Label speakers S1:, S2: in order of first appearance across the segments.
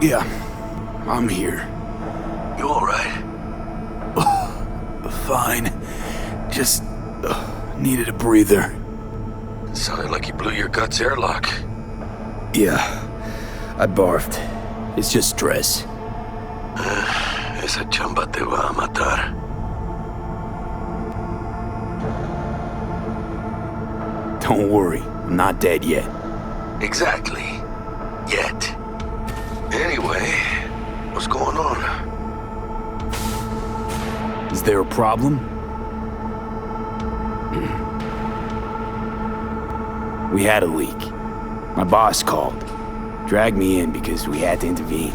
S1: Yeah, I'm here.
S2: You alright?
S1: Fine. Just needed a breather.
S2: Sounded like you blew your guts airlock.
S1: Yeah, I barfed. It's just stress.
S2: Esa chamba te va a matar.
S1: Don't worry, I'm not dead yet.
S2: Exactly. Yet. Anyway, what's going on?
S1: Is there a problem? We had a leak. My boss called. Dragged me in because we had to intervene.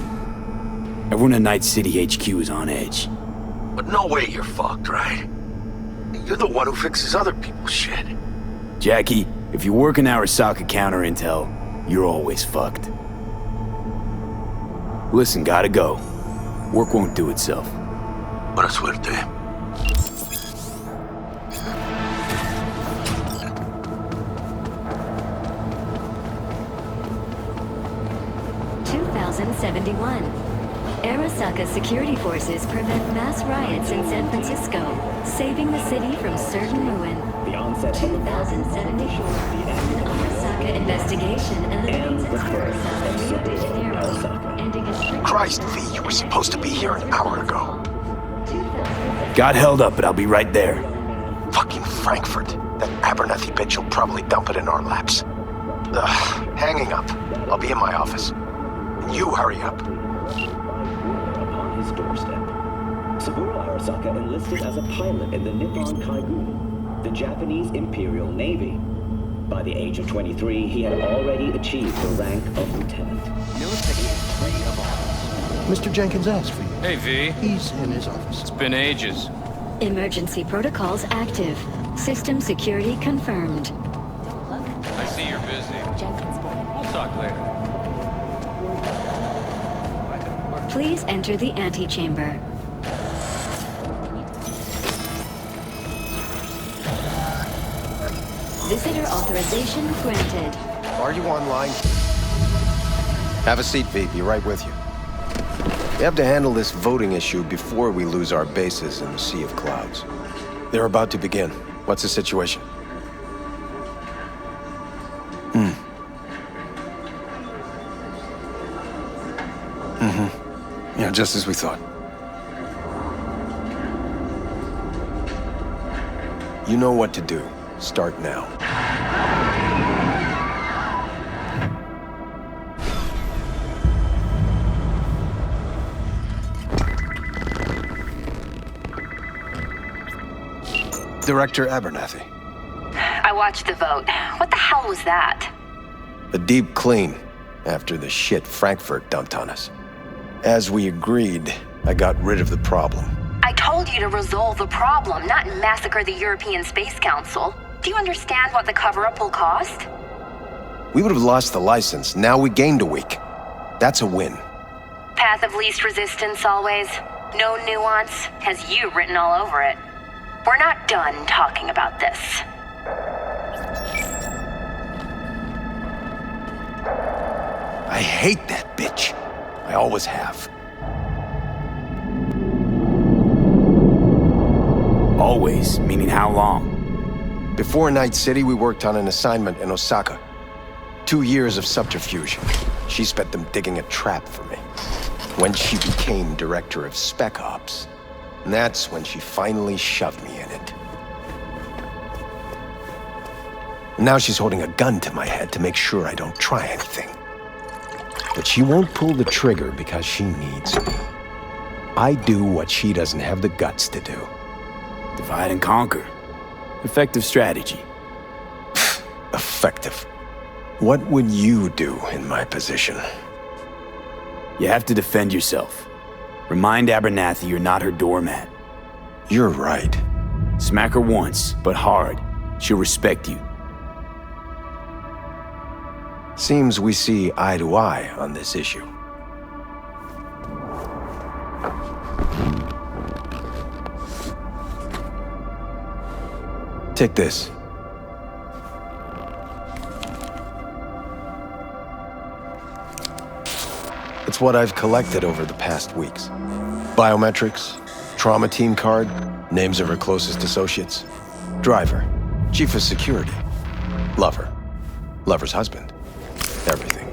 S1: Everyone at Night City HQ is on edge.
S2: But no way you're fucked, right? You're the one who fixes other people's shit.
S1: Jackie, if you work in Arasaka counter intel, you're always fucked. Listen, gotta go. Work won't do itself.
S2: Buena suerte.
S3: Arasaka security forces prevent mass riots in San Francisco, saving the city from certain ruin.
S4: The onset of the
S3: 2074. An Arasaka investigation eliminates its purpose as the Rio de Janeiro, ending a strict...
S2: Christ, V, you were supposed to be here an hour ago.
S1: Got held up, but I'll be right there.
S2: Fucking Frankfurt. That Abernathy bitch will probably dump it in our laps. Ugh, hanging up. I'll be in my office. And you hurry up.
S4: Upon his doorstep. Saburo Arasaka enlisted as a pilot in the Nippon Kaigun, the Japanese Imperial Navy. By the age of 23, he had already achieved the rank of lieutenant. Military is free of all.
S5: Mr. Jenkins asked for you.
S6: Hey, V.
S5: He's in his office.
S6: It's been ages.
S3: Emergency protocols active. System security confirmed.
S6: I see you're busy. We'll talk later.
S3: Please enter the antechamber. Visitor authorization granted.
S7: Are you online? Have a seat, V. Be right with you. We have to handle this voting issue before we lose our bases in the Sea of Clouds. They're about to begin. What's the situation? Yeah, just as we thought. You know what to do. Start now. Director Abernathy.
S8: I watched the vote. What the hell was that?
S7: A deep clean after the shit Frankfurt dumped on us. As we agreed, I got rid of the problem.
S8: I told you to resolve the problem, not massacre the European Space Council. Do you understand what the cover-up will cost?
S7: We would have lost the license. Now we gained a week. That's a win.
S8: Path of least resistance always. No nuance. Has you written all over it. We're not done talking about this.
S7: I hate that bitch. I always have.
S1: Always, meaning how long?
S7: Before Night City, we worked on an assignment in Osaka. 2 years of subterfuge. She spent them digging a trap for me. When she became director of Spec Ops, and that's when she finally shoved me in it. Now she's holding a gun to my head to make sure I don't try anything. But she won't pull the trigger because she needs me. I do what she doesn't have the guts to do.
S1: Divide and conquer. Effective strategy.
S7: Effective. What would you do in my position?
S1: You have to defend yourself. Remind Abernathy you're not her doormat.
S7: You're right.
S1: Smack her once, but hard. She'll respect you.
S7: Seems we see eye to eye on this issue. Take this. That's what I've collected over the past weeks. Biometrics, trauma team card, names of her closest associates. Driver, chief of security, lover, lover's husband. Everything.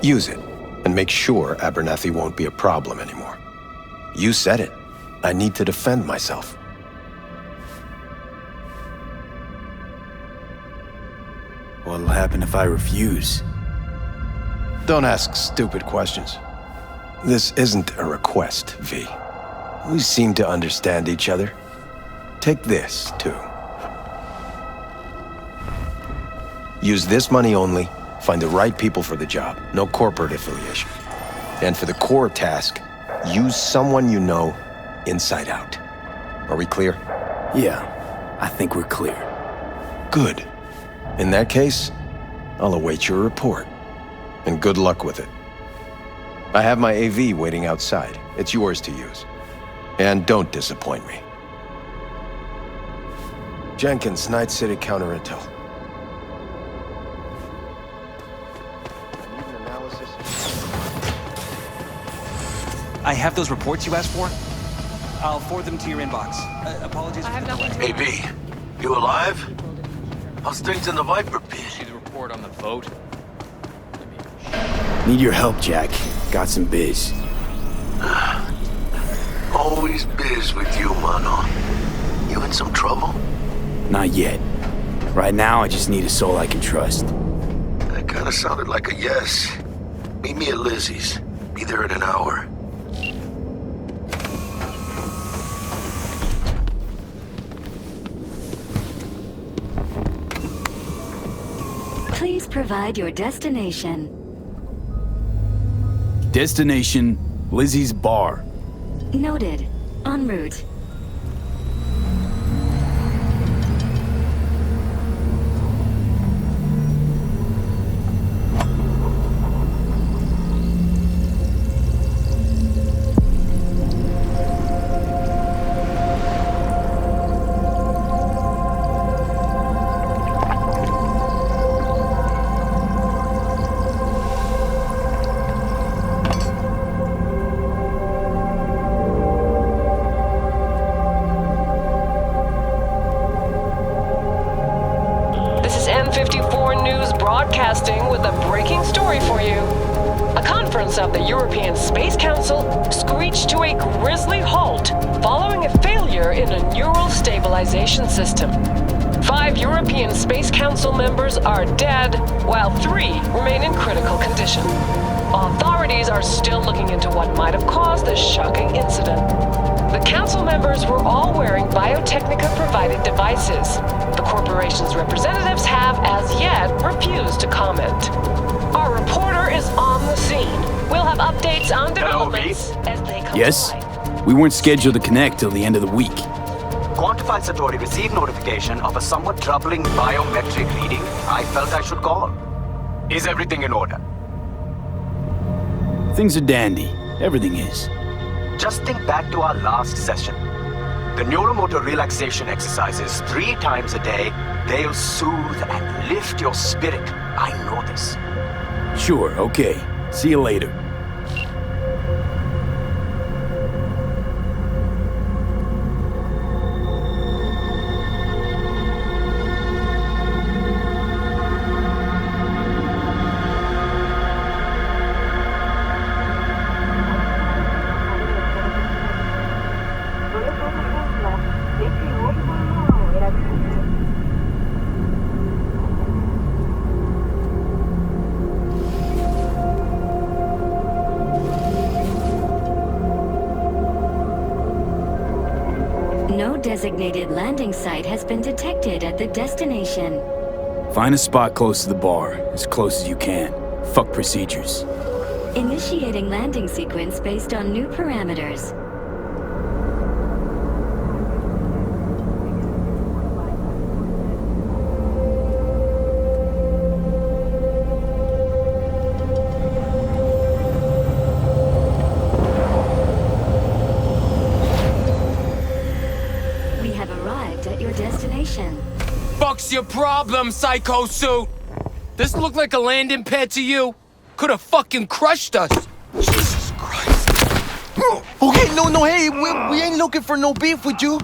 S7: Use it, and make sure Abernathy won't be a problem anymore. You said it. I need to defend myself.
S1: What'll happen if I refuse?
S7: Don't ask stupid questions. This isn't a request, V. We seem to understand each other. Take this, too. Use this money only, find the right people for the job, no corporate affiliation. And for the core task, use someone you know inside out. Are we clear?
S1: Yeah, I think we're clear.
S7: Good. In that case, I'll await your report. And good luck with it. I have my AV waiting outside. It's yours to use. And don't disappoint me. Jenkins, Night City Counter Intel. Need an analysis?
S9: I have those reports you asked for. I'll forward them to your inbox. Apologies for the delay.
S2: Hey, B, you alive? How's things in the Viper pit?
S6: See the report on the vote?
S1: Need your help, Jack. Got some biz.
S2: Always biz with you, mano. You in some trouble?
S1: Not yet. Right now, I just need a soul I can trust.
S2: That kinda sounded like a yes. Meet me at Lizzie's. Be there in an hour.
S3: Please provide your destination.
S1: Destination, Lizzie's Bar.
S3: Noted. En route.
S10: N54 News broadcasting with a breaking story for you. A conference of the European Space Council screeched to a grisly halt following a failure in a neural stabilization system. 5 European Space Council members are dead, while 3 remain in critical condition. Authorities are still looking into what might have caused this shocking incident. The council members were all wearing Biotechnica-provided devices. The corporation's representatives have, as yet, refused to comment. Our reporter is on the scene. We'll have updates on developments as they come
S1: Yes?
S10: to light.
S1: We weren't scheduled to connect till the end of the week.
S11: Quantified Satori received notification of a somewhat troubling biometric reading. I felt I should call. Is everything in order?
S1: Things are dandy. Everything is.
S11: Just think back to our last session. The neuromotor relaxation exercises 3 times a day, they'll soothe and lift your spirit. I know this.
S1: Sure, okay. See you later.
S3: No designated landing site has been detected at the destination.
S1: Find a spot close to the bar, as close as you can. Fuck procedures.
S3: Initiating landing sequence based on new parameters. We have arrived at your destination.
S12: Fuck's your problem, Psycho Suit? This look like a landing pad to you? Could have fucking crushed us.
S5: Okay, no, hey, we ain't looking for no beef with you.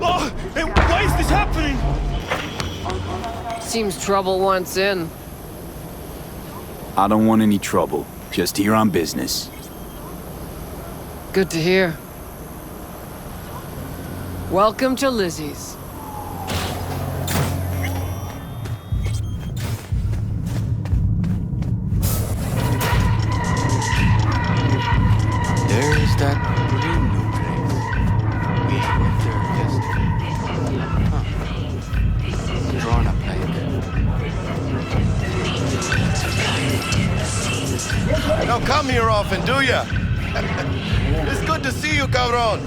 S12: Oh, hey, why is this happening?
S10: Seems trouble wants in.
S1: I don't want any trouble. Just here on business.
S10: Good to hear. Welcome to Lizzie's.
S5: There's that brand new place. We went there yesterday. Huh. Drawn up like.
S13: Don't come here often, do ya? It's good to see you, cabron.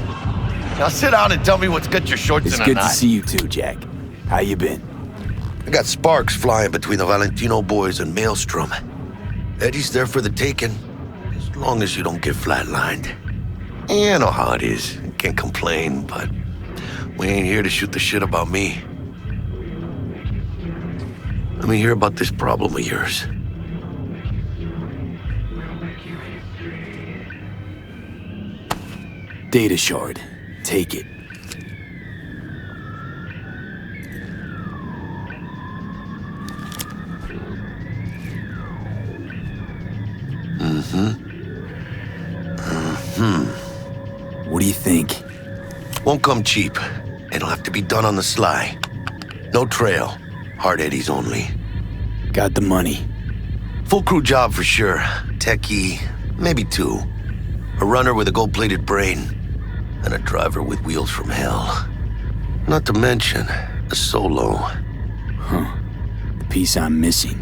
S13: Now sit down and tell me what's got your shorts
S1: It's
S13: in a
S1: good
S13: knot.
S1: to see you too, Jack. How you been?
S13: I got sparks flying between the Valentino boys and Maelstrom. Eddie's there for the taking, as long as you don't get flatlined. You know how it is. Can't complain, but we ain't here to shoot the shit about me. Let me hear about this problem of yours.
S1: Data shard. Take it. What do you think?
S13: Won't come cheap. It'll have to be done on the sly. No trail. Hard eddies only.
S1: Got the money.
S13: Full crew job for sure. Techie, maybe two. A runner with a gold-plated brain. And a driver with wheels from hell. Not to mention, a solo.
S1: Huh. The piece I'm missing.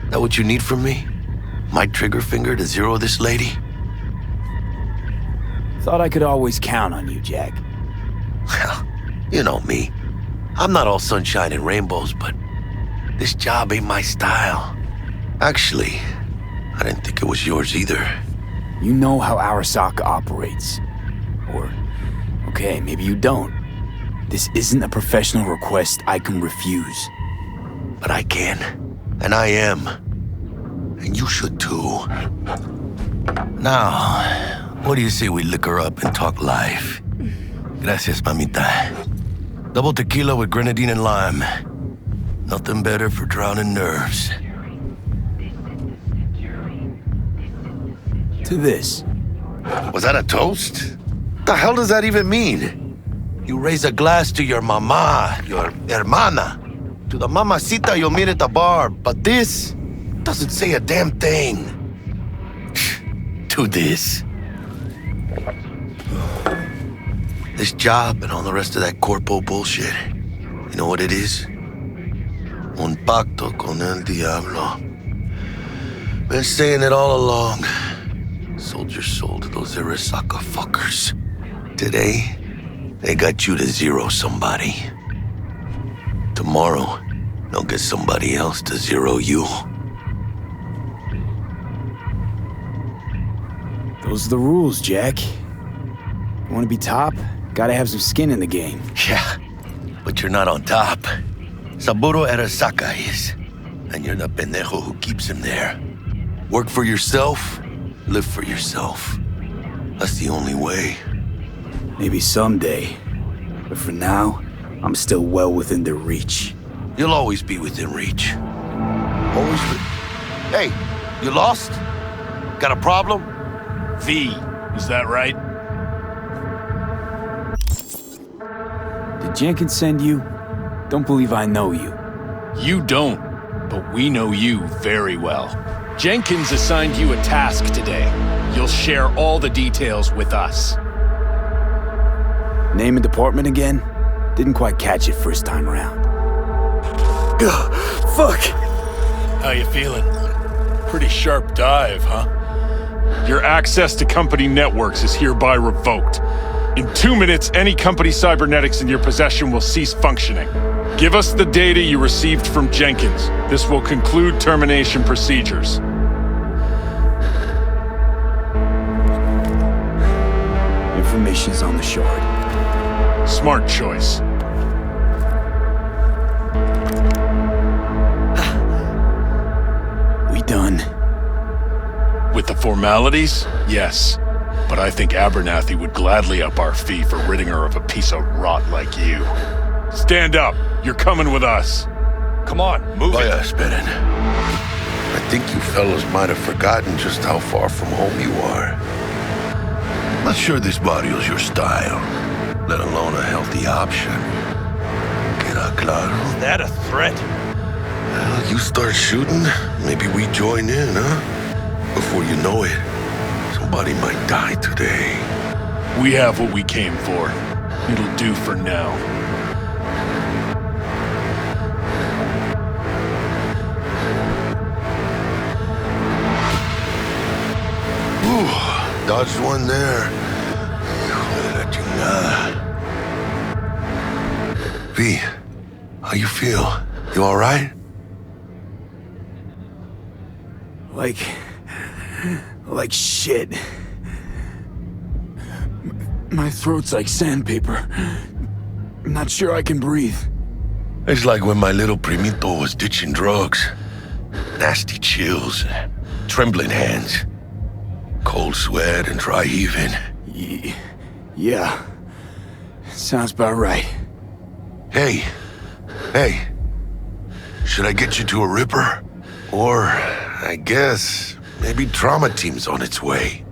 S13: That what you need from me? My trigger finger to zero this lady?
S1: Thought I could always count on you, Jack.
S13: Well, you know me. I'm not all sunshine and rainbows, but this job ain't my style. Actually, I didn't think it was yours either.
S1: You know how Arasaka operates. Or, okay, maybe you don't. This isn't a professional request I can refuse.
S13: But I can. And I am. And you should too. Now, what do you say we liquor up and talk life? Gracias, mamita. Double tequila with grenadine and lime. Nothing better for drowning nerves.
S1: To this.
S13: Was that a toast? What the hell does that even mean? You raise a glass to your mama, your hermana, to the mamacita you'll meet at the bar, but this doesn't say a damn thing. To this. This job and all the rest of that corpo bullshit, you know what it is? Un pacto con el diablo. Been saying it all along. Sold your soul to those Arasaka fuckers. Today, they got you to zero somebody. Tomorrow, they'll get somebody else to zero you.
S1: Those are the rules, Jack. You want to be top? Gotta have some skin in the game.
S13: Yeah, but you're not on top. Saburo Arasaka is. And you're the pendejo who keeps him there. Work for yourself, live for yourself. That's the only way.
S1: Maybe someday. But for now, I'm still well within their reach.
S13: You'll always be within reach. Always Hey, you lost? Got a problem?
S14: V, is that right?
S1: Did Jenkins send you? Don't believe I know you.
S14: You don't, but we know you very well. Jenkins assigned you a task today. You'll share all the details with us.
S1: Name and department again? Didn't quite catch it first time around. Ugh, fuck!
S14: How you feeling? Pretty sharp dive, huh? Your access to company networks is hereby revoked. In 2 minutes, any company cybernetics in your possession will cease functioning. Give us the data you received from Jenkins. This will conclude termination procedures.
S1: Information's on the shard.
S14: Smart choice.
S1: be done.
S14: With the formalities, yes. But I think Abernathy would gladly up our fee for ridding her of a piece of rot like you. Stand up. You're coming with us. Come on, move it.
S13: Spirit. I think you fellows might have forgotten just how far from home you are. Not sure this barrio's your style, let alone a healthy option. Queda claro?
S12: Is that a threat?
S13: Well, you start shooting, maybe we join in, huh? Before you know it, somebody might die today.
S14: We have what we came for. It'll do for now.
S13: Ooh, dodged one there. V, how you feel? You all right?
S1: Like shit. My throat's like sandpaper. I'm not sure I can breathe.
S13: It's like when my little primito was ditching drugs. Nasty chills, trembling hands, cold sweat and dry heaving.
S1: Yeah. Sounds about right.
S13: Hey. Should I get you to a Ripper? Or, I guess, maybe trauma team's on its way.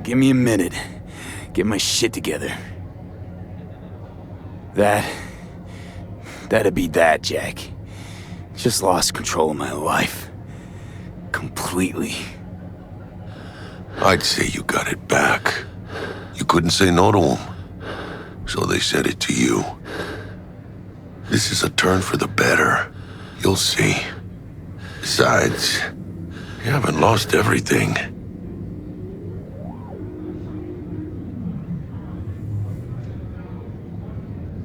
S1: Give me a minute. Get my shit together. That'd be that, Jack. Just lost control of my life. Completely.
S13: I'd say you got it back. You couldn't say no to them. So they said it to you. This is a turn for the better. You'll see. Besides, you haven't lost everything.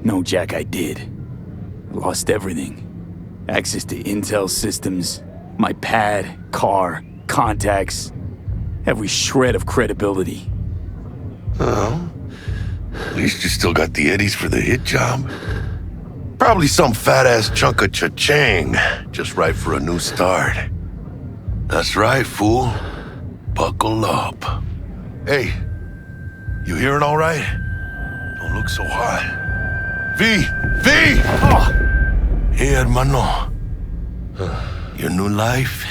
S1: No, Jack, I did. I lost everything. Access to intel systems, my pad, car, contacts, every shred of credibility.
S13: Oh, at least you still got the eddies for the hit job. Probably some fat-ass chunk of cha-ching, just right for a new start. That's right, fool. Buckle up. Hey, you hearing all right? Don't look so hot. V!
S1: Oh.
S13: Hey, hermano. Your new life,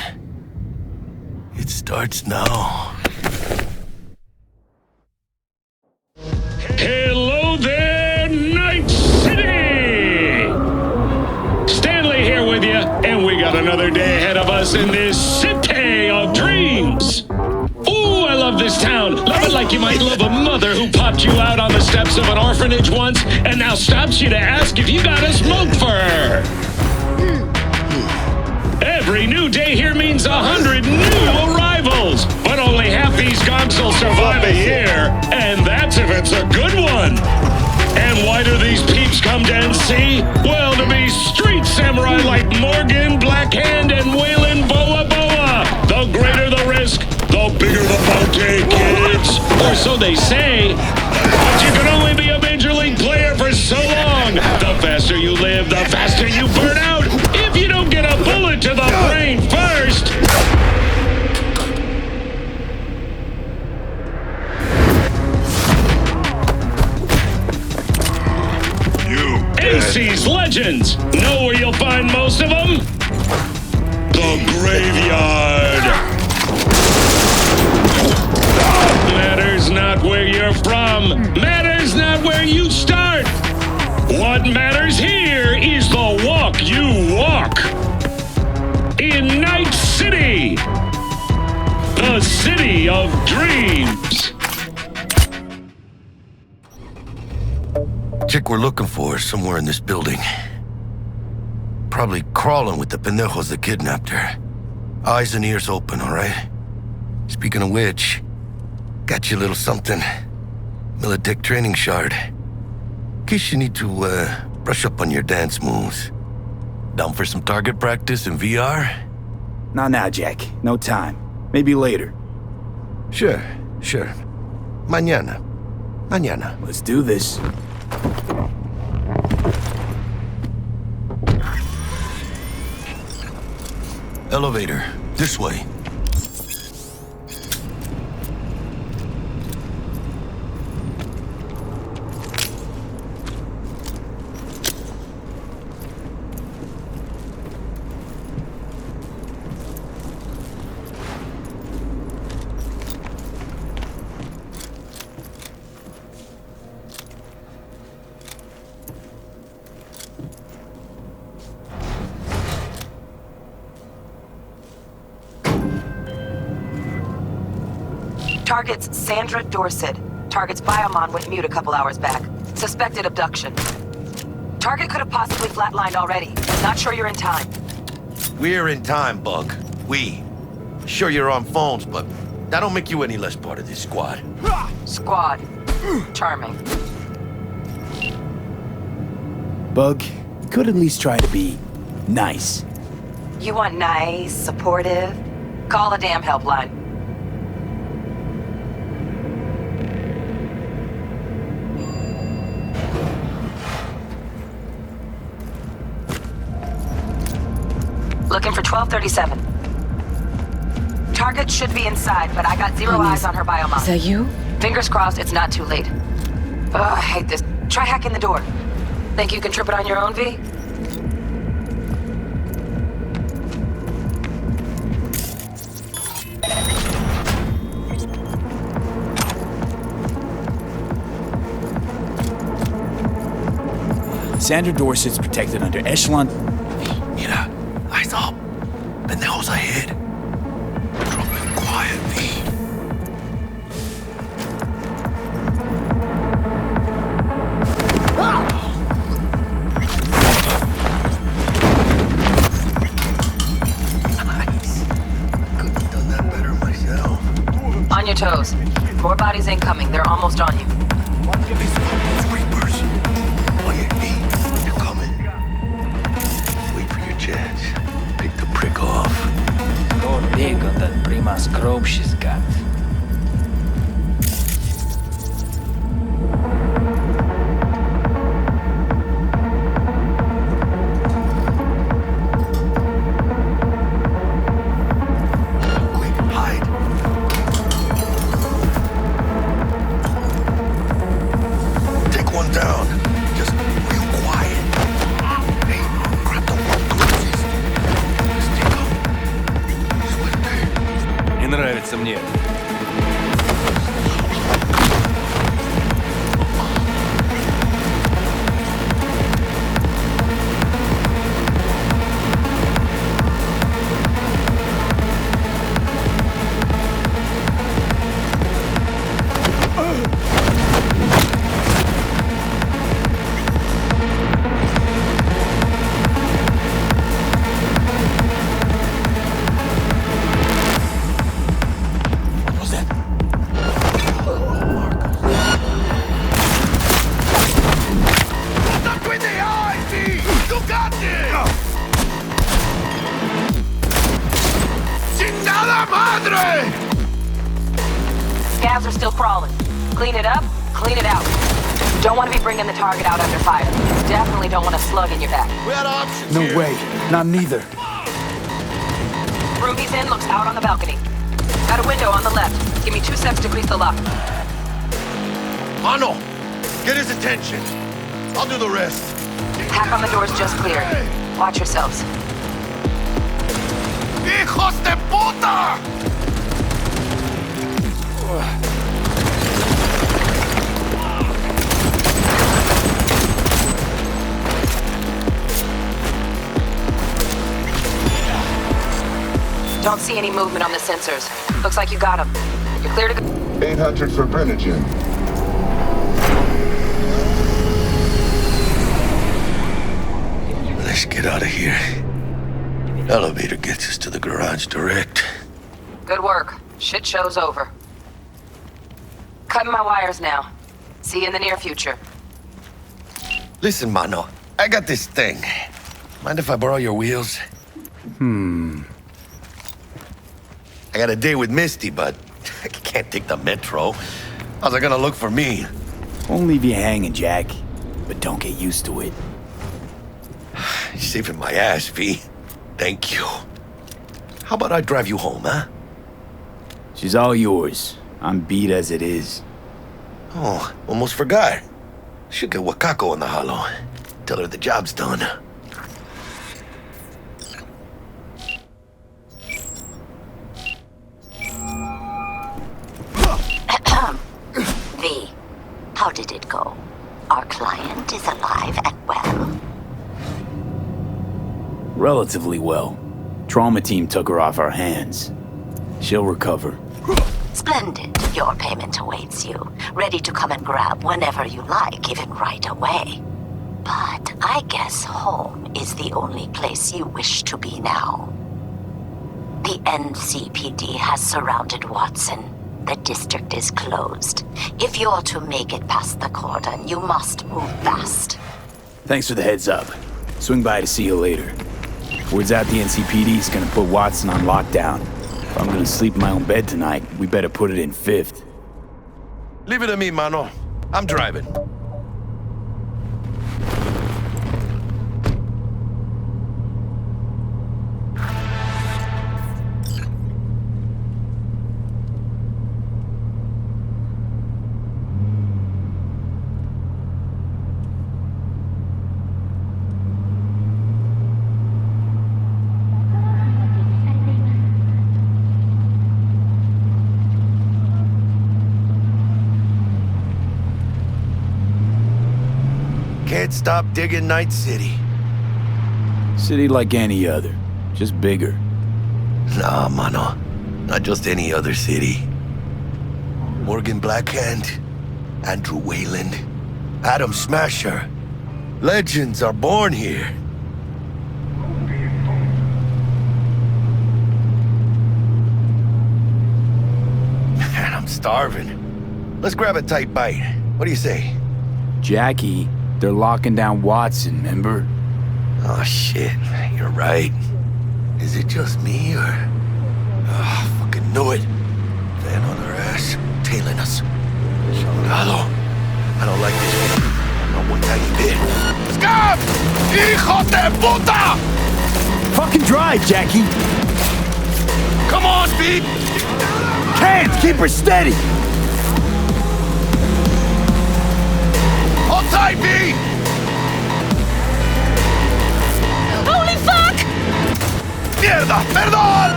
S13: it starts now.
S15: Hello there, Night City! Stanley here with you, and we got another day ahead of us in this city of dreams. Ooh, I love this town. Love it like you might love a mother who popped you out on the steps of an orphanage once and now stops you to ask if you got a smoke for her. Every new day here means 100 new arrivals, but only half these gonks will survive a year, and that's if it's a good one. And why do these peeps come to NC? Well, to be street samurai like Morgan, Blackhand, and Waylon Boa Boa. The greater the risk, the bigger the bounty, kids. Or so they say. But you can only be a major league player for so long. The faster you live, the faster you burn out. If you don't get a bullet to the brain first. NC's legends. Know where you'll find most of them? The graveyard. Matters not where you're from. Matters not where you start. What matters here is the walk you walk. In Night City. The city of dreams.
S13: Chick we're looking for is somewhere in this building. Probably crawling with the pendejos that kidnapped her. Eyes and ears open, all right? Speaking of which, got you a little something. Militech training shard. In case you need to, brush up on your dance moves. Down for some target practice in VR?
S1: Not now, Jack. No time. Maybe later.
S13: Sure. Mañana.
S1: Let's do this.
S13: Elevator. This way.
S16: Target's Sandra Dorset. Target's biomon went mute a couple hours back. Suspected abduction. Target could have possibly flatlined already. Not sure you're in time.
S13: We're in time, Bug. We. Sure you're on phones, but that don't make you any less part of this squad.
S16: Squad. Charming.
S1: Bug, you could at least try to be nice.
S16: You want nice, supportive? Call a damn helpline. Looking for 1237. Target should be inside, but I got zero eyes on her biomon.
S10: Is that you?
S16: Fingers crossed it's not too late. Ugh, I hate this. Try hacking the door. Think you can trip it on your own, V?
S1: Sandra Dorset's protected under Echelon.
S13: Mira, eyes up. Pendejos ahead. Drop it quiet, V. Nice. Could have done that better myself.
S16: On your toes. More bodies incoming. They're almost on you.
S13: Reapers. On your feet. They're coming. Wait for your chance. Pick the prick off.
S17: Go big on that prima scrope she's got.
S13: Quick, hide. Take one down. Just real quiet. Hey, grab the one closest. Stick up. Swifter.
S17: Не нравится мне.
S1: What was that?
S13: Not with the eyes, V! You got this! ¡Chingada madre!
S16: Scavs are still crawling. Clean it up, clean it out. Don't want to be bringing the target out under fire. Definitely don't want a slug in your back.
S13: We had options
S1: No
S13: here.
S1: way. Not neither.
S16: Ruby's in, looks out on the balcony. Got a window on the left. Give me 2 seconds to grease the lock.
S13: Mano, get his attention. I'll do the rest.
S16: Hack on the door's just cleared. Watch yourselves.
S13: ¡Hijos de puta!
S16: Don't see any movement on the sensors. Looks like you got them. You're clear to go.
S18: 800 for Brennigan.
S13: Let's get out of here. Elevator gets us to the garage direct.
S16: Good work. Shit show's over. Cutting my wires now. See you in the near future.
S13: Listen, Mano, I got this thing. Mind if I borrow your wheels? I got a date with Misty, but I can't take the metro. How's it gonna look for me?
S1: Won't leave you hanging, Jack. But don't get used to it.
S13: You're saving my ass, V. Thank you. How about I drive you home, huh?
S1: She's all yours. I'm beat as it is.
S13: Oh, almost forgot. Should get Wakako on the holo. Tell her the job's done.
S19: V, how did it go? Our client is alive and well?
S1: Relatively well. Trauma team took her off our hands. She'll recover.
S19: Splendid. Your payment awaits you, ready to come and grab whenever you like, even right away. But I guess home is the only place you wish to be now. The NCPD has surrounded Watson. The district is closed. If you're to make it past the cordon, you must move fast.
S1: Thanks for the heads up. Swing by to see you later. Word's out the NCPD's gonna put Watson on lockdown. If I'm gonna sleep in my own bed tonight, we better put it in 5th.
S13: Leave it to me, mano. I'm driving. Can't stop digging Night City.
S1: City like any other, just bigger.
S13: Nah, mano. Not just any other city. Morgan Blackhand, Andrew Wayland, Adam Smasher. Legends are born here. Man, I'm starving. Let's grab a tight bite. What do you say?
S1: Jackie, they're locking down Watson, remember?
S13: Oh, shit. You're right. Is it just me, or... Oh, fucking knew it. Van on our ass, tailing us. Chingado. I don't like this. Not one tiny bit. Scab! Hijo de puta!
S1: Fucking drive, Jackie!
S13: Come on, Pete!
S1: Hands, keep her steady!
S13: Hold tight, B!
S10: Holy fuck!
S13: Mierda! Perdón!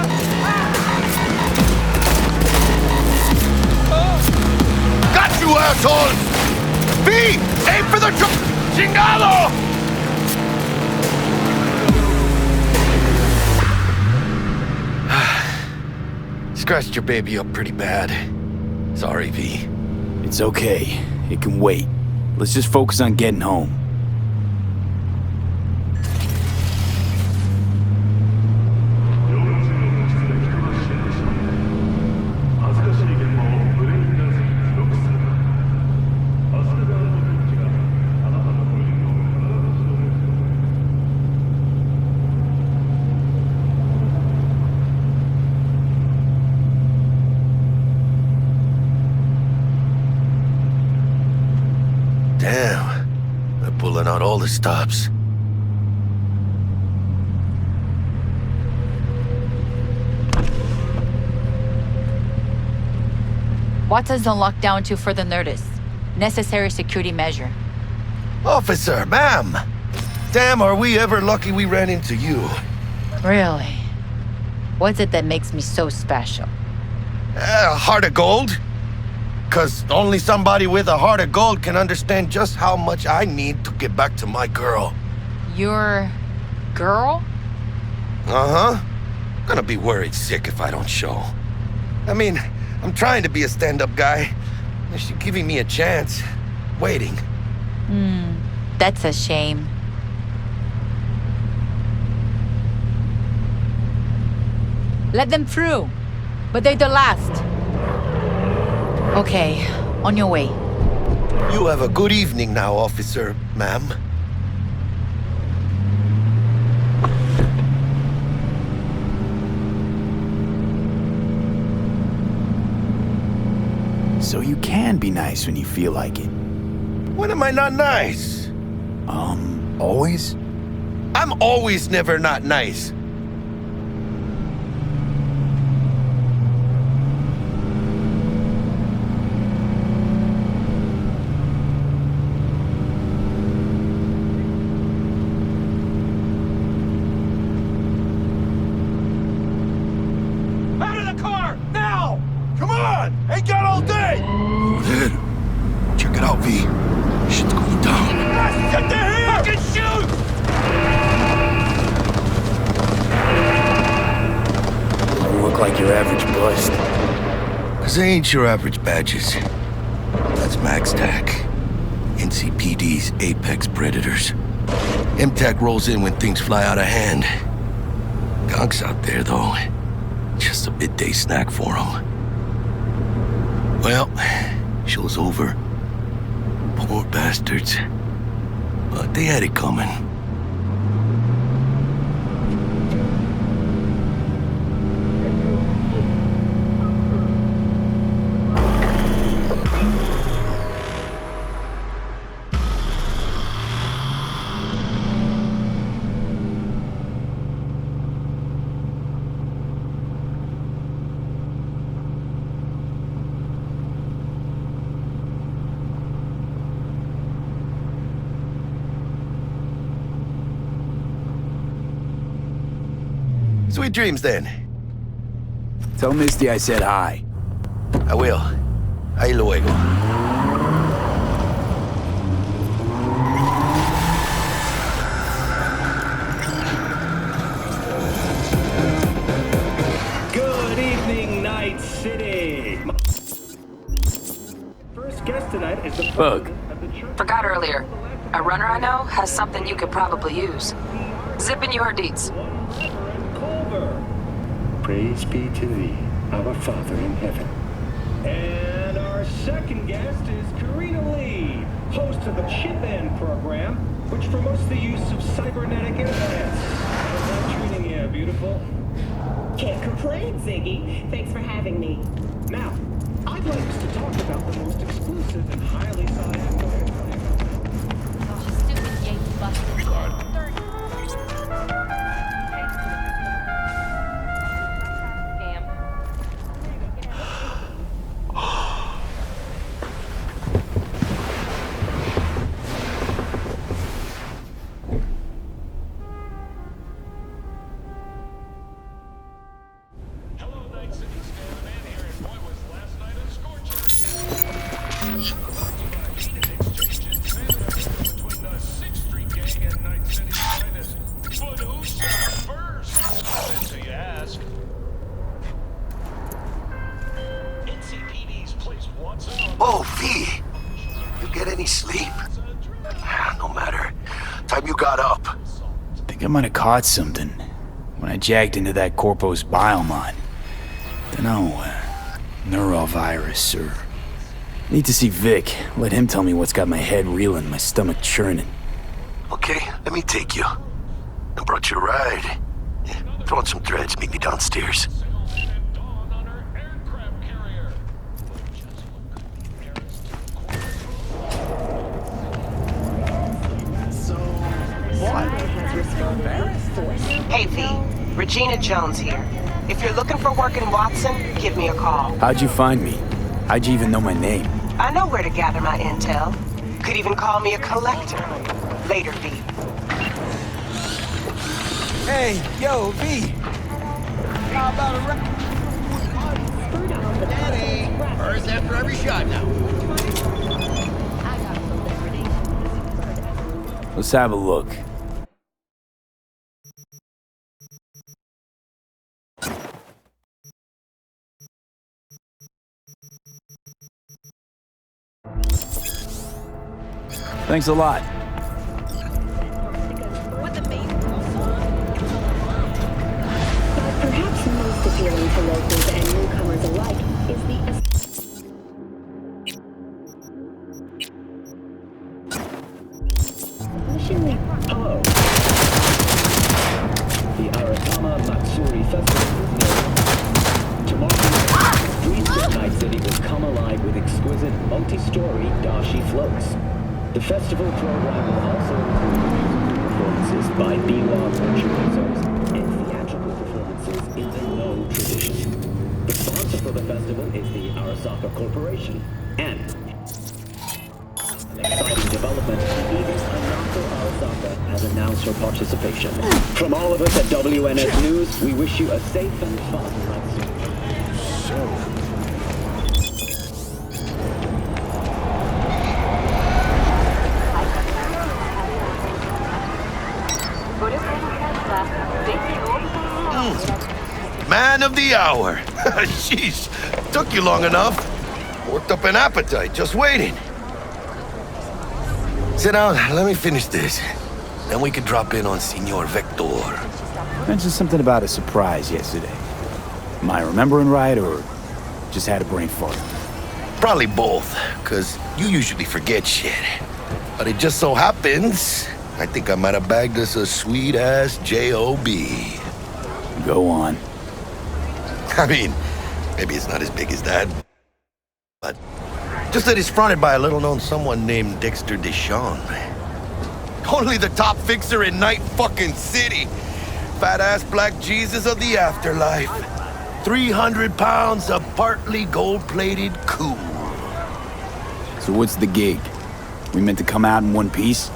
S13: Got you, asshole! B! Aim for the chingado! Scratched your baby up pretty bad. Sorry, V.
S1: It's okay. It can wait. Let's just focus on getting home.
S13: Damn. They're pulling out all the stops.
S20: Watson's on lockdown until further notice. Necessary security measure.
S13: Officer, ma'am! Damn, are we ever lucky we ran into you.
S20: Really? What's it that makes me so special?
S13: A heart of gold? 'Cause only somebody with a heart of gold can understand just how much I need to get back to my girl.
S20: Your girl?
S13: Uh-huh. Gonna be worried sick if I don't show. I mean, I'm trying to be a stand-up guy. She's giving me a chance. Waiting.
S20: That's a shame. Let them through. But they're the last. Okay, on your way.
S13: You have a good evening now, officer, ma'am.
S1: So you can be nice when you feel like it.
S13: When am I not nice?
S1: Always?
S13: I'm always never not nice.
S1: your average bust.
S13: 'Cause they ain't your average badges. That's Max TAC, NCPD's apex predators. MTAC rolls in when things fly out of hand. Gonks out there, though. Just a midday snack for them. Well, show's over. Poor bastards. But they had it coming. Sweet dreams, then.
S1: Tell Misty I said hi.
S13: I will. Ahí luego.
S4: Good evening, Night City. First guest tonight is the
S1: Bug.
S16: Forgot earlier. A runner I know has something you could probably use. Zipping you her deets.
S4: Praise be to thee, our Father in heaven. And our second guest is Karina Lee, host of the Chip In program, which promotes the use of cybernetic implants. How's that treating you, beautiful?
S21: Can't complain, Ziggy. Thanks for having me.
S4: Now, I'd like us to talk about the most exclusive and highly sought after
S20: Stupid Yates busted.
S13: Oh, V! You get any sleep? No matter. Time you got up.
S1: Think I might have caught something when I jacked into that Corpo's biomon. Dunno, neurovirus or... Need to see Vic. Let him tell me what's got my head reeling, my stomach churning.
S13: Okay, let me take you. I brought you a ride. Throw on some threads, meet me downstairs.
S16: Hey, V. Regina Jones here. If you're looking for work in Watson, give me a call.
S1: How'd you find me? How'd you even know my name?
S16: I know where to gather my intel. Could even call me a collector. Later, V.
S5: Hey, yo, V. How about a rap? Daddy, first after every shot now.
S1: Let's have a look. Thanks a lot.
S21: Perhaps most appealing to locals and newcomers alike is the...
S4: Hello. The Arasama Matsuri Festival is near. Tomorrow, streets of Night City will come alive with exquisite multi-story dashi floats. The festival program will also include performances by biwa virtuosos and theatrical performances in the No tradition. The sponsor for the festival is the Arasaka Corporation, and an exciting development, even Anako Arasaka has announced her participation. From all of us at WNS News, we wish you a safe and fun night.
S13: Man of the hour. Sheesh, took you long enough. Worked up an appetite, just waiting. Sit down, let me finish this. Then we can drop in on Senor Vector.
S1: Mentioned something about a surprise yesterday. Am I remembering right, or just had a brain fart?
S13: Probably both, because you usually forget shit. But it just so happens, I think I might have bagged us a sweet-ass J.O.B.
S1: Go on.
S13: I mean, maybe it's not as big as that. But just that it's fronted by a little-known someone named Dexter Deshawn. Only the top fixer in Night fucking City. Fat-ass black Jesus of the afterlife. 300 pounds of partly gold-plated cool.
S1: So what's the gig? We meant to come out in one piece?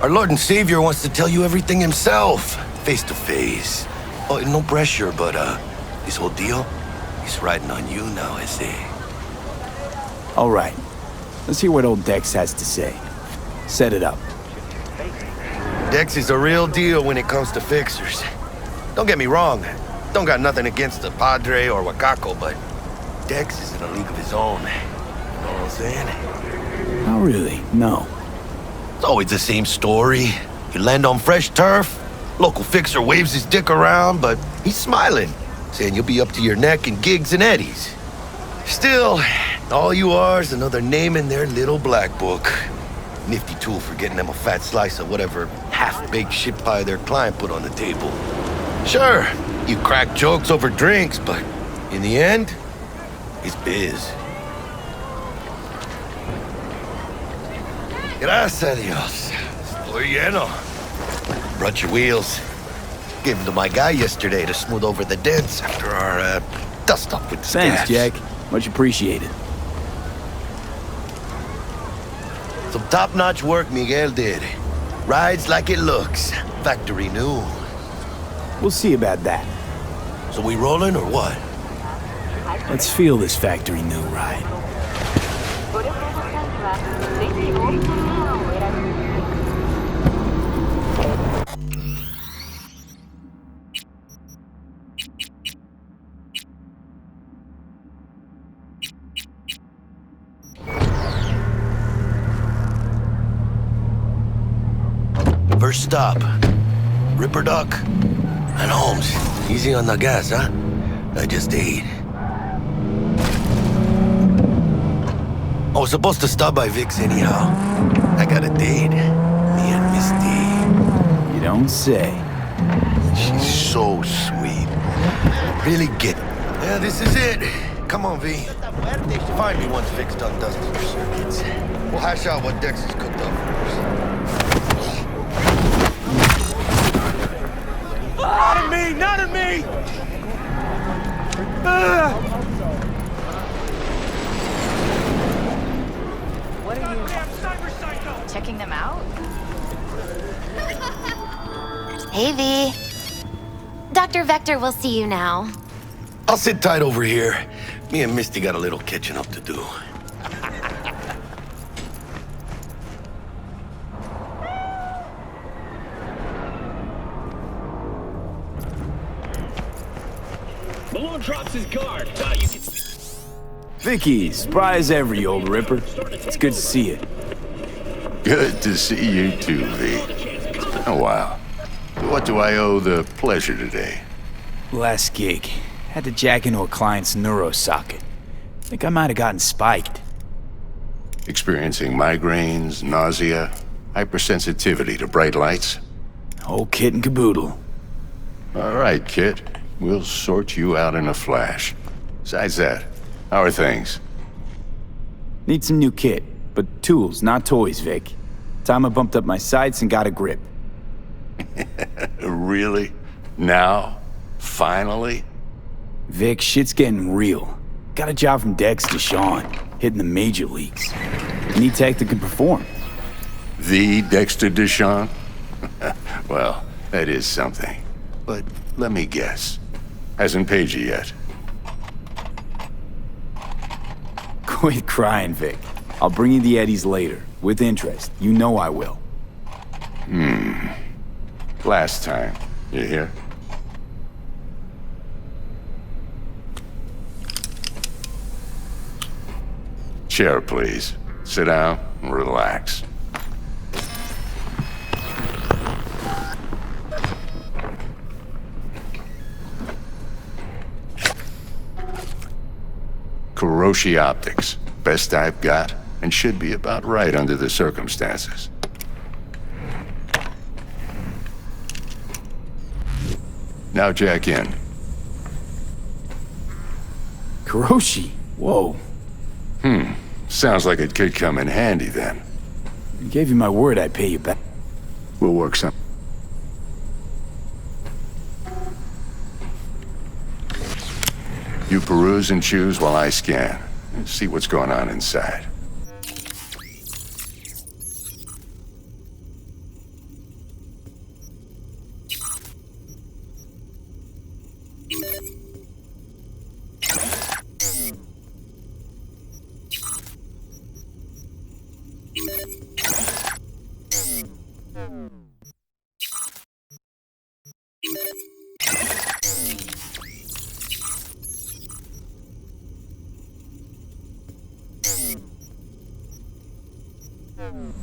S13: Our Lord and Savior wants to tell you everything himself, face to face. Oh, no pressure, but this whole deal, he's riding on you now, I say.
S1: All right. Let's hear what old Dex has to say. Set it up.
S13: Dex is a real deal when it comes to fixers. Don't get me wrong. Don't got nothing against the Padre or Wakako, but Dex is in a league of his own. You know what I'm saying?
S1: Oh, really? No.
S13: It's always the same story. You land on fresh turf, local fixer waves his dick around, but he's smiling, saying you'll be up to your neck in gigs and eddies. Still, all you are is another name in their little black book. Nifty tool for getting them a fat slice of whatever half-baked shit pie their client put on the table. Sure, you crack jokes over drinks, but in the end, it's biz. Gracias a Dios. Estoy lleno. Brought your wheels. Gave them to my guy yesterday to smooth over the dents after our dust-up with the
S1: Thanks,
S13: scabs.
S1: Jack. Much appreciated.
S13: Some top-notch work Miguel did. Rides like it looks. Factory new.
S1: We'll see about that.
S13: So we rolling or what?
S1: Let's feel this factory new ride.
S13: First stop, Ripper Duck and Holmes. Easy on the gas, huh? I just ate. I was supposed to stop by Vic's anyhow. I got a date. Me and Misty.
S1: You don't say.
S13: She's so sweet. Really get it. Yeah, this is it. Come on, V. Find me once Vic's done dusting her circuits. We'll hash out what Dex has cooked up for us.
S12: Not at me! Not at me!
S20: What are you... checking them out?
S8: Hey, V. Dr. Vector will see you now.
S13: I'll sit tight over here. Me and Misty got a little catching up to do.
S15: Malone drops his guard. You can...
S1: Vicky, spry as ever, you old ripper. It's good to see you.
S22: Good to see you too, V. It's been a while. What do I owe the pleasure today?
S1: Last gig. Had to jack into a client's neuro socket. Think I might have gotten spiked.
S22: Experiencing migraines, nausea, hypersensitivity to bright lights?
S1: Whole kit and caboodle.
S22: All right, kid. We'll sort you out in a flash. Besides that, how are things?
S1: Need some new kit, but tools, not toys, Vic. Time I bumped up my sights and got a grip.
S22: Really? Now? Finally?
S1: Vic, shit's getting real. Got a job from Dex Deshawn, hitting the major leagues. Need tech that can perform.
S22: The Dexter Deshawn? Well, that is something. But let me guess. Hasn't paid you yet.
S1: Quit crying, Vic. I'll bring you the eddies later, with interest. You know I will.
S22: Last time. You hear? Chair, please. Sit down and relax. Kuroshi Optics. Best I've got, and should be about right under the circumstances. Now jack in.
S1: Kuroshi? Whoa.
S22: Sounds like it could come in handy then.
S1: I gave you my word I'd pay you back.
S22: We'll work some. You peruse and choose while I scan. See what's going on inside.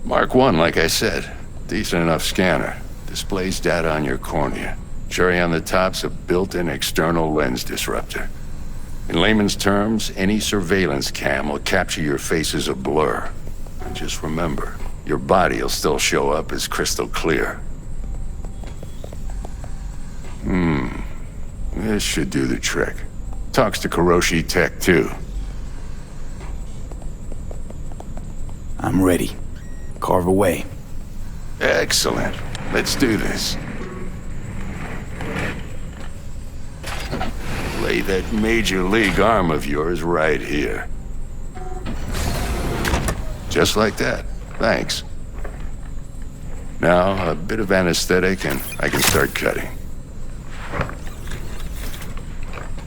S22: Mark 1, like I said. Decent enough scanner. Displays data on your cornea. Cherry on the top's a built-in external lens disruptor. In layman's terms, any surveillance cam will capture your face as a blur. And just remember, your body will still show up as crystal clear. This should do the trick. Talks to Kuroshi Tech, too.
S1: I'm ready. Carve away.
S22: Excellent. Let's do this. Lay that major league arm of yours right here. Just like that. Thanks. Now, a bit of anesthetic and I can start cutting.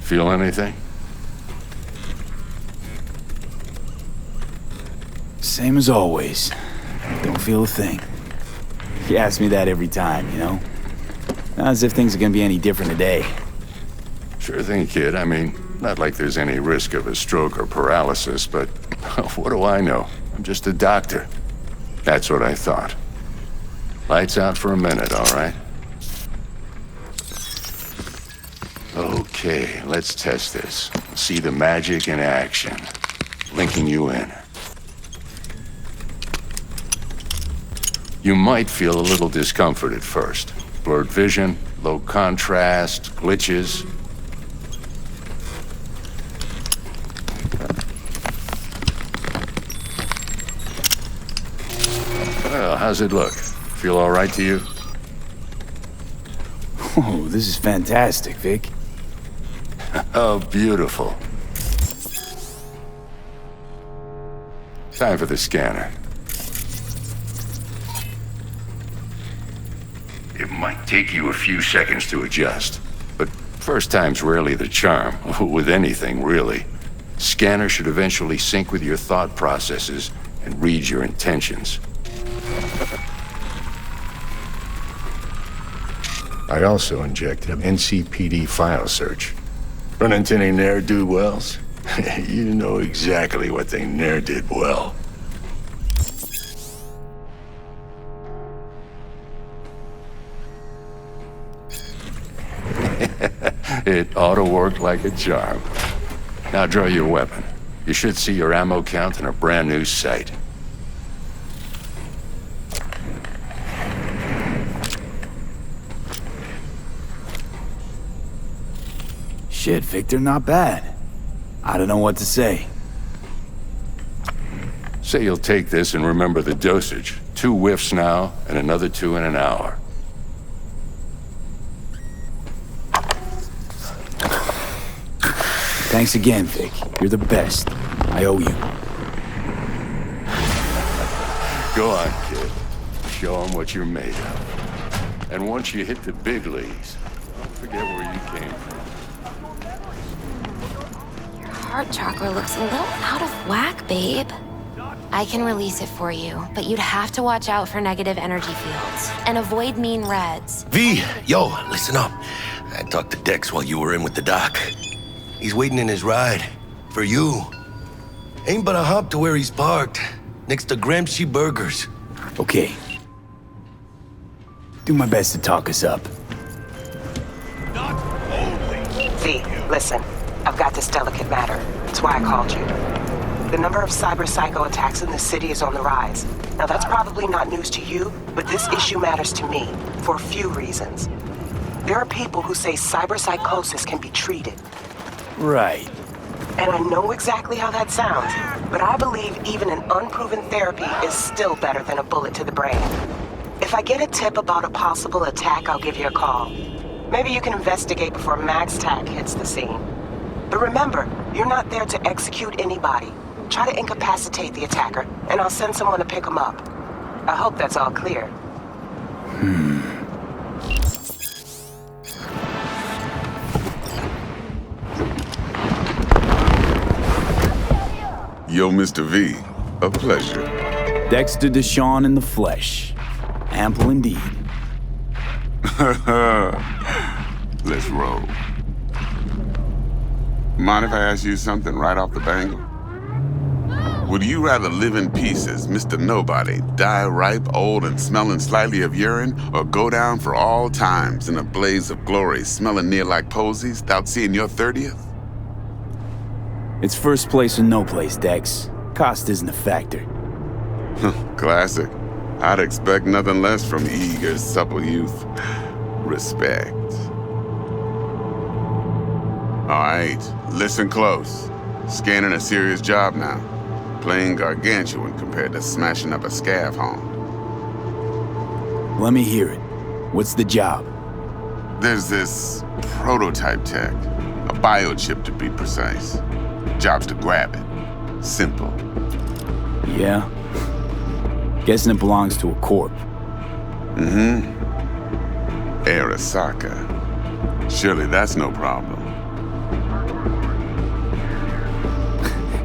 S22: Feel anything?
S1: Same as always. Don't feel a thing. You ask me that every time, you know? Not as if things are gonna be any different today.
S22: Sure thing, kid. I mean, not like there's any risk of a stroke or paralysis, but what do I know? I'm just a doctor. That's what I thought. Lights out for a minute, all right? Okay, let's test this. See the magic in action. Linking you in. You might feel a little discomfort at first. Blurred vision, low contrast, glitches. Well, how's it look? Feel all right to you?
S1: Oh, this is fantastic, Vic.
S22: Oh, beautiful. Time for the scanner. It might take you a few seconds to adjust, but first time's rarely the charm, with anything, really. Scanner should eventually sync with your thought processes and read your intentions. I also injected an NCPD file search. Run into any ne'er-do-wells? You know exactly what they ne'er did well. It ought to work like a charm. Now draw your weapon. You should see your ammo count in a brand new sight.
S1: Shit, Victor, not bad. I don't know what to say.
S22: Say you'll take this and remember the dosage. 2 whiffs now, and another 2 in an hour.
S1: Thanks again, Vic. You're the best. I owe you.
S22: Go on, kid. Show them what you're made of. And once you hit the big leagues, don't forget where you came from.
S8: Your heart chakra looks a little out of whack, babe. I can release it for you, but you'd have to watch out for negative energy fields and avoid mean reds.
S13: V, yo, listen up. I talked to Dex while you were in with the doc. He's waiting in his ride. For you. Ain't but a hop to where he's parked, next to Gramsci Burgers.
S1: Okay. Do my best to talk us up.
S16: V, listen. I've got this delicate matter. That's why I called you. The number of cyber psycho attacks in the city is on the rise. Now that's probably not news to you, but this issue matters to me for a few reasons. There are people who say cyberpsychosis can be treated.
S1: Right.
S16: And I know exactly how that sounds, but I believe even an unproven therapy is still better than a bullet to the brain. If I get a tip about a possible attack, I'll give you a call. Maybe you can investigate before MaxTac hits the scene. But remember, you're not there to execute anybody. Try to incapacitate the attacker, and I'll send someone to pick him up. I hope that's all clear.
S7: Yo, Mr. V, a pleasure.
S1: Dexter Deshawn in the flesh. Ample indeed.
S7: Let's roll. Mind if I ask you something right off the bangle? Would you rather live in peace as Mr. Nobody, die ripe, old, and smelling slightly of urine, or go down for all times in a blaze of glory, smelling near like posies, without seeing your 30th?
S1: It's first place or no place, Dex. Cost isn't a factor.
S7: Classic. I'd expect nothing less from eager, supple youth. Respect. All right, listen close. Scanning a serious job now. Playing gargantuan compared to smashing up a scav home.
S1: Let me hear it. What's the job?
S7: There's this prototype tech. A biochip to be precise. Job's to grab it. Simple.
S1: Yeah? Guessing it belongs to a corp.
S7: Mm-hmm. Arasaka. Surely that's no problem.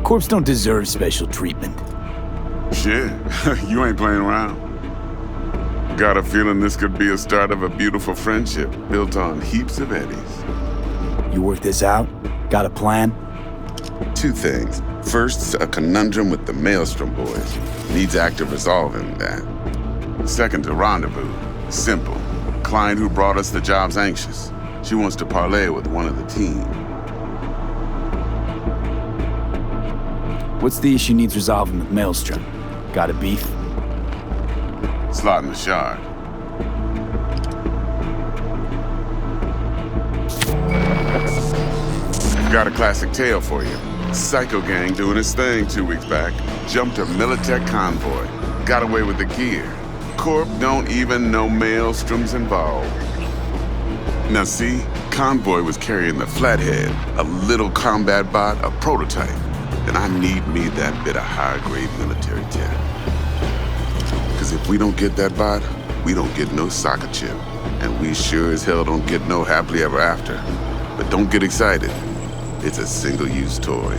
S1: Corps don't deserve special treatment.
S7: Shit, you ain't playing around. Got a feeling this could be a start of a beautiful friendship built on heaps of eddies.
S1: You work this out? Got a plan?
S7: Two things. First, a conundrum with the Maelstrom boys. Needs active resolving that. Second, a rendezvous. Simple. Client who brought us the job's anxious. She wants to parlay with one of the team.
S1: What's the issue needs resolving with Maelstrom? Got a beef?
S7: Slot in the shard. Got a classic tale for you. Psycho gang doing his thing 2 weeks back. Jumped a Militech convoy. Got away with the gear. Corp don't even know Maelstrom's involved. Now see, convoy was carrying the Flathead, a little combat bot, a prototype. And I need me that bit of high-grade military tech. Because if we don't get that bot, we don't get no soccer chip. And we sure as hell don't get no happily ever after. But don't get excited. It's a single-use toy.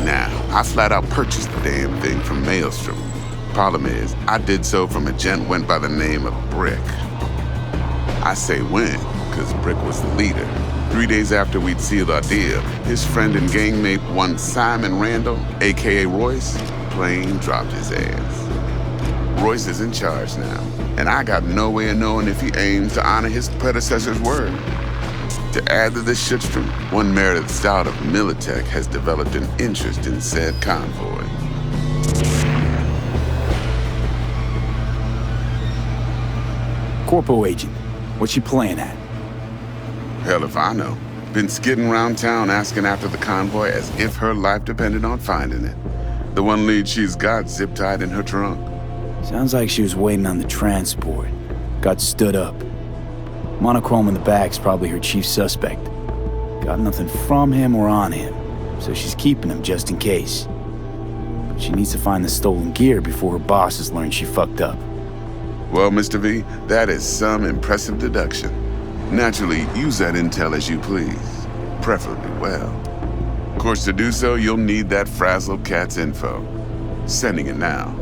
S7: Now, I flat out purchased the damn thing from Maelstrom. Problem is, I did so from a gent went by the name of Brick. I say when, because Brick was the leader. 3 days after we'd sealed our deal, his friend and gangmate, one Simon Randall, aka Royce, plain dropped his ass. Royce is in charge now, and I got no way of knowing if he aims to honor his predecessor's word. To add to this shitstorm, one merited stout of Militech has developed an interest in said convoy.
S1: Corpo agent, what's she playing at?
S7: Hell if I know. Been skidding around town asking after the convoy as if her life depended on finding it. The one lead she's got zip-tied in her trunk.
S1: Sounds like she was waiting on the transport. Got stood up. Monochrome in the back's probably her chief suspect. Got nothing from him or on him, so she's keeping him just in case. But she needs to find the stolen gear before her bosses learn she fucked up.
S7: Well, Mr. V, that is some impressive deduction. Naturally, use that intel as you please, preferably well. Of course, to do so, you'll need that frazzled cat's info. Sending it now.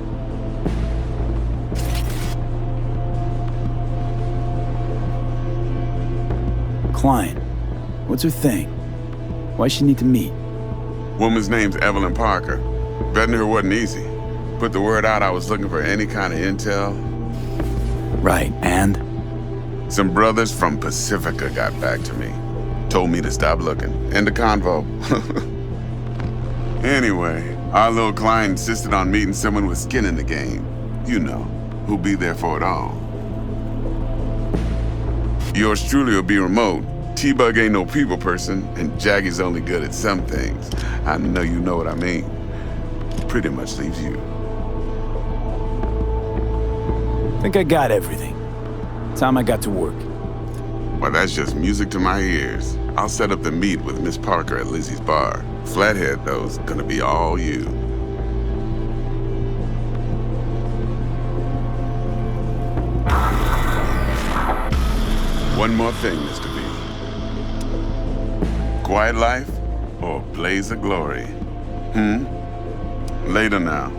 S1: Client, what's her thing? Why's she need to meet?
S7: Woman's name's Evelyn Parker. Vetting her wasn't easy. Put the word out I was looking for any kind of intel.
S1: Right, and?
S7: Some brothers from Pacifica got back to me. Told me to stop looking. End of convo. Anyway, our little client insisted on meeting someone with skin in the game. You know, who'll be there for it all. Yours truly will be remote. T-Bug ain't no people person, and Jaggy's only good at some things. I know you know what I mean. Pretty much leaves you.
S1: Think I got everything. Time I got to work.
S7: Well, that's just music to my ears. I'll set up the meet with Miss Parker at Lizzie's bar. Flathead, though's gonna be all you. One more thing, Mr. B. Quiet life or blaze of glory? Later now.